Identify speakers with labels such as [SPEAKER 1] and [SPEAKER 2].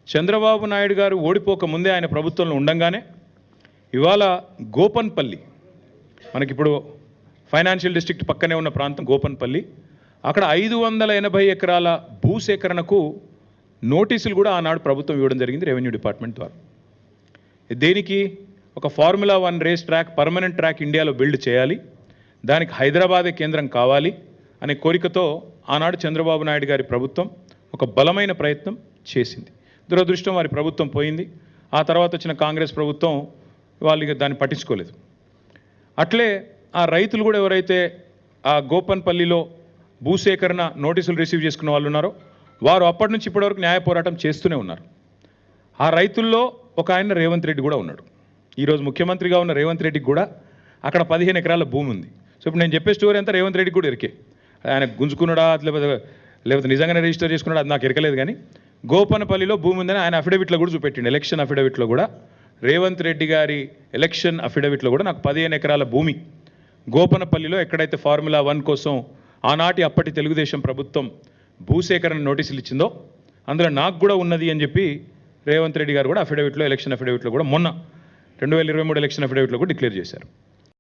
[SPEAKER 1] చంద్రబాబు నాయుడు గారు ఓడిపోక ముందే ఆయన ప్రభుత్వంలో ఉండంగానే ఇవాళ గోపన్పల్లి మనకిప్పుడు ఫైనాన్షియల్ డిస్ట్రిక్ట్ పక్కనే ఉన్న ప్రాంతం గోపన్పల్లి, అక్కడ 580 ఎకరాల భూసేకరణకు నోటీసులు కూడా ఆనాడు ప్రభుత్వం ఇవ్వడం జరిగింది రెవెన్యూ డిపార్ట్మెంట్ ద్వారా. దేనికి? ఒక formula 1 race track, permanent track ఇండియాలో బిల్డ్ చేయాలి, దానికి హైదరాబాదే కేంద్రం కావాలి అనే కోరికతో ఆనాడు చంద్రబాబు నాయుడు గారి ప్రభుత్వం ఒక బలమైన ప్రయత్నం చేసింది. దురదృష్టం వారి ప్రభుత్వం పోయింది. ఆ తర్వాత వచ్చిన కాంగ్రెస్ ప్రభుత్వం వాళ్ళు దాన్ని పట్టించుకోలేదు. అట్లే ఆ రైతులు కూడా ఎవరైతే ఆ గోపన్పల్లిలో భూసేకరణ నోటీసులు రిసీవ్ చేసుకున్న వాళ్ళు ఉన్నారో వారు అప్పటి నుంచి ఇప్పటివరకు న్యాయ పోరాటం చేస్తూనే ఉన్నారు. ఆ రైతుల్లో ఒక ఆయన రేవంత్ రెడ్డి కూడా ఉన్నాడు. ఈరోజు ముఖ్యమంత్రిగా ఉన్న రేవంత్ రెడ్డికి కూడా అక్కడ 15 ఎకరాల భూమి ఉంది. సో ఇప్పుడు నేను చెప్పే స్టోరీ అంతా రేవంత్ రెడ్డికి కూడా ఎరికే. ఆయన గుంజుకున్నాడా లేకపోతే నిజంగానే రిజిస్టర్ చేసుకున్నాడా అది నాకు ఎరకలేదు. కానీ గోపన్పల్లిలో భూమి ఉందని ఆయన అఫిడవిట్లో కూడా చూపెట్టిండు. ఎలక్షన్ అఫిడవిట్లో కూడా రేవంత్ రెడ్డి గారి ఎలక్షన్ అఫిడవిట్లో కూడా నాకు 15 ఎకరాల భూమి గోపన్పల్లిలో ఎక్కడైతే ఫార్ములా 1 కోసం ఆనాటి అప్పటి తెలుగుదేశం ప్రభుత్వం భూసేకరణ నోటీసులు ఇచ్చిందో అందులో నాకు కూడా ఉన్నది అని చెప్పి రేవంత్ రెడ్డి గారు కూడా అఫిడవిట్లో ఎలక్షన్ అఫిడవిట్లో కూడా మొన్న 2023 ఎలక్షన్ అఫిడవిట్లో కూడా డిక్లేర్ చేశారు.